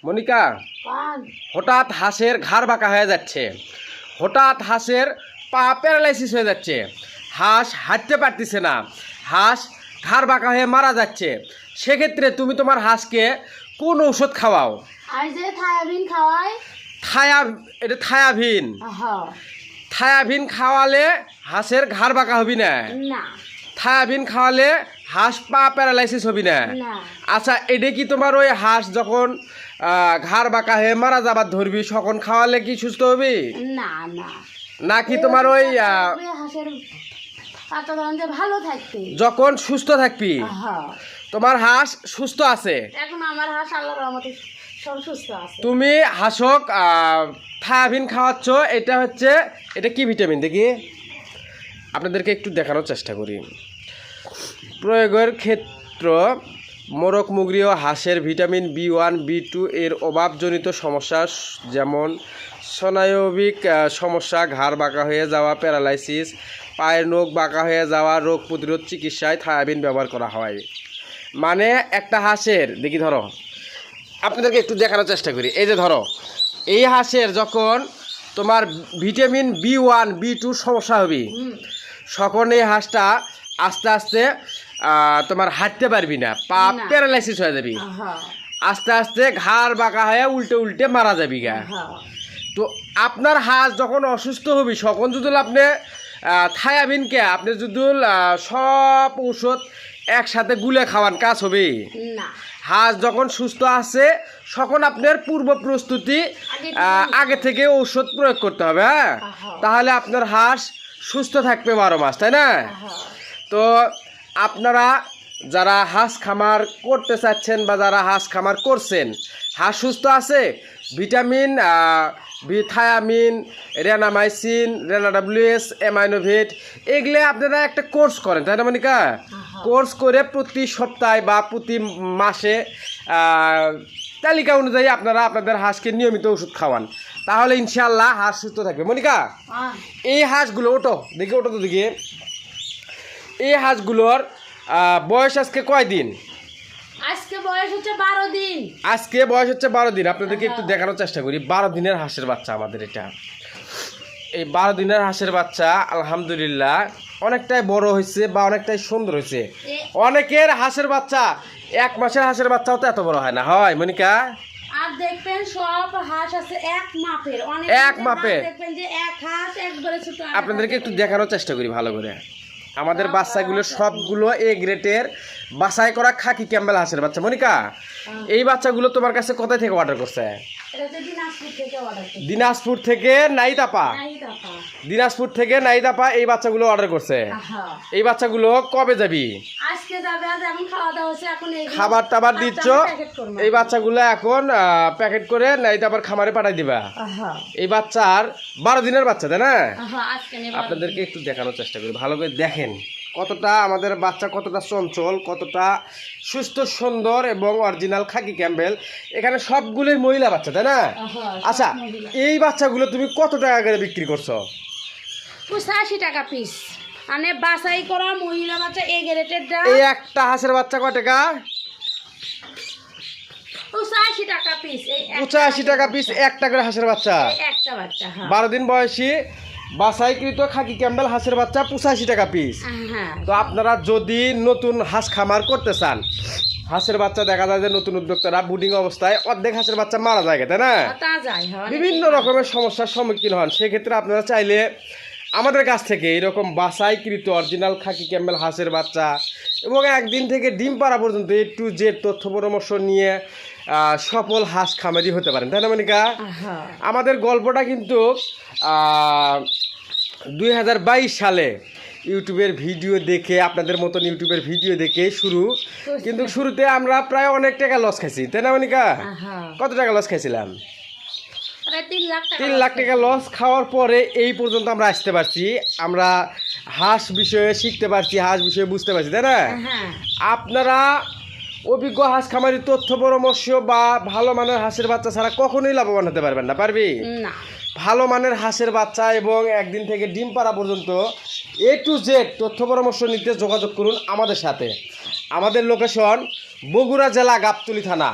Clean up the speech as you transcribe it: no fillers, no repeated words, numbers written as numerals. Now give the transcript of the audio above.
মনিকা, হঠাৎ হাঁসের ঘাড় বাঁকা হয়ে যাচ্ছে, হঠাৎ হাঁসের পা প্যারালাইসিস হয়ে যাচ্ছে, হাঁস হাঁটতে পারতেছে না, হাঁস ঘাড় বাঁকা হয়ে মারা যাচ্ছে। সেক্ষেত্রে তুমি তোমার হাঁসকে কোন ঔষধ খাওয়াও? থায়াবিন খাওয়াই। এটা থায়াবিন। থায়াবিন খাওয়ালে হাঁসের ঘাড় বাঁকা হবি না। থায়াবিন খাওয়ালে হাঁস পা প্যারালাইসিস হবি না। আচ্ছা, এটা কি তোমার ওই হাঁস যখন ঘাড় বাঁকা হয়ে মারা যাবার ধরবি তখন খাওয়ালে কি সুস্থ হবি? নাকি তোমার ওই যখন সুস্থ থাকবি? তোমার হাঁস সুস্থ আছে, এখন আমার হাঁস আল্লাহর রহমতে সব সুস্থ আছে। তুমি হাঁসক থায়াবিন খাওয়াচ্ছ। এটা কি ভিটামিন দেখি আপনাদেরকে একটু দেখানোর চেষ্টা করি। প্রয়োগের ক্ষেত্র মোরগ মুগরি ও হাঁসের ভিটামিন B1 B2 এর অভাবজনিত সমস্যা যেমন স্নায়বিক সমস্যা, ঘাড় বাঁকা হয়ে যাওয়া, প্যারালাইসিস, পায়ের নখ বাঁকা হয়ে যাওয়া রোগ প্রতিরোধ চিকিৎসায় থায়াবিন ব্যবহার করা হয়। মানে একটা হাঁসের দেখি, ধরো আপনাদেরকে একটু দেখানোর চেষ্টা করি। এই যে ধরো, এই হাঁসের যখন তোমার ভিটামিন B1 B2 সমস্যা হবে তখন এই হাঁসটা আস্তে আস্তে তোমার হাঁটতে পারবি না, পা প্যারালাইসিস হয়ে যাবি, আস্তে আস্তে ঘাড় বাঁকা হয়ে উল্টে উল্টে মারা যাবি গা। তো আপনার হাঁস যখন অসুস্থ হবি তখন যদি আপনি থায়াবিনকে আপনি যদি সব ঔষধ একসাথে গুলে খাওয়ান, কাজ হবে না। হাঁস যখন সুস্থ আছে তখন আপনার পূর্ব প্রস্তুতি আগে থেকে ঔষধ প্রয়োগ করতে হবে। হ্যাঁ, তাহলে আপনার হাঁস সুস্থ থাকবে 12 মাস, তাই না? তো আপনারা যারা হাঁস খামার করতে চাচ্ছেন বা যারা হাঁস খামার করছেন, হাঁস সুস্থ আছে, ভিটামিন থায়ামিন, রেনামাইসিন, রেনাডাব্লিউএস, অ্যামাইনোভেট এগুলো আপনারা একটা কোর্স করেন, তাই না মনিকা? কোর্স করে প্রতি সপ্তাহে বা প্রতি মাসে তালিকা অনুযায়ী আপনারা আপনাদের হাঁসকে নিয়মিত ওষুধ খাওয়ান, তাহলে ইনশাল্লাহ হাঁস সুস্থ থাকবে। মনিকা, এই হাঁসগুলো ওটো তো দেখি, এই হাঁসগুলোর বয়স আজকে কয় দিন? আজকে বয়স হচ্ছে 12 দিন। আজকে বয়স হচ্ছে 12 দিন। আপনাদেরকে একটু দেখানোর চেষ্টা করি। 12 দিনের হাঁসের বাচ্চা আমাদের এটা। এই 12 দিনের হাঁসের বাচ্চা আলহামদুলিল্লাহ অনেকটাই বড় হয়েছে বা অনেকটাই সুন্দর হয়েছে। অনেকের হাঁসের বাচ্চা 1 মাসের হাঁসের বাচ্চাও তো এত বড় হয় না, হয় মনিকা? আর দেখবেন সব হাঁস আছে এক মাপের, এক মাপের। দেখবেন যে এক হাঁস একবারে ছোট। আপনাদেরকে একটু দেখানোর চেষ্টা করি ভালো করে। আমাদের বাচ্চাগুলো সবগুলো এ গ্রেডের বাছাই করা খাকি ক্যাম্বেল হাঁসের বাচ্চা। মনিকা, এই বাচ্চাগুলো তোমার কাছে কোথায় থেকে অর্ডার করছে? দিনাজপুর থেকে নাইতাপা। দিনাজপুর থেকে নাইতাপা এই বাচ্চাগুলো অর্ডার করছে। এই বাচ্চাগুলো কবে যাবি? আজকে যাবে। আর এখন খাওয়া দাওয়া হচ্ছে, এখন খাবার টাবার দিচ্ছ, এই বাচ্চাগুলো এখন প্যাকেট করে নাইতাপার খামারে পাঠাই দিবা। এই বাচ্চার 12 দিনের বাচ্চা, তাই না? আপনাদেরকে একটু দেখানোর চেষ্টা করি, ভালো করে দেখেন কতটা আমাদের বাচ্চা, কতটা চঞ্চল, কতটা সুস্থ সুন্দর এবং অরিজিনাল খাকি ক্যাম্বেল। এখানে সবগুলোই মহিলা বাচ্চা, তাই না? আচ্ছা, এই বাচ্চাগুলো তুমি কত টাকা করে বিক্রি করছো? 85 টাকা পিস। মানে বাছাই করা মহিলা বাচ্চা এ গ্রেডের দাম। এই একটা হাঁসের বাচ্চা কত টাকা? 85 টাকা পিস। 85 টাকা পিস একটা করে হাঁসের বাচ্চা। একটা বাচ্চা 12 দিন বয়সী বাছাইকৃত খাকি ক্যাম্বেল হাঁসের বাচ্চা 85 টাকা পিস। তো আপনারা যদি নতুন হাঁস খামার করতে চান, হাঁসের বাচ্চা দেখা যায় যে নতুন উদ্যোক্তারা বুডিং অবস্থায় অর্ধেক হাঁসের বাচ্চা মারা যায়, তাই না? বিভিন্ন রকমের সমস্যার সম্মুখীন হন। সেক্ষেত্রে আপনারা চাইলে আমাদের কাছ থেকে এরকম বাছাইকৃত অরিজিনাল খাকি ক্যাম্বেল হাঁসের বাচ্চা এবং একদিন থেকে ডিম পাড়া পর্যন্ত A to Z তথ্য পরামর্শ নিয়ে সফল হাঁস খামারি হতে পারেন, তাই না মনিকা? আমাদের গল্পটা কিন্তু 2022 সালে ইউটিউবের ভিডিও দেখে, আপনাদের মতন ইউটিউবের ভিডিও দেখে শুরু। কিন্তু শুরুতে আমরা প্রায় অনেক টাকা লস খাইছি, তাই না মনিকা? কত টাকা লস খাইছিলাম? 3 লাখ টাকা লস খাওয়ার পরে এই পর্যন্ত আমরা আসতে পারছি। আমরা হাঁস বিষয়ে শিখতে পারছি, হাঁস বিষয়ে বুঝতে পারছি, তাই না? আপনারা অভিজ্ঞ হাঁস খামারি তথ্য পরামর্শ বা ভালো মানের হাঁসের বাচ্চা ছাড়া কখনোই লাভবান হতে পারবেন না। পারবি? ভালো মানের হাঁসের বাচ্চা এবং একদিন থেকে ডিম পাড়া পর্যন্ত A to Z তথ্য পরামর্শ নিতে যোগাযোগ করুন আমাদের সাথে। আমাদের লোকেশন বগুড়া জেলা গাবতলী থানা।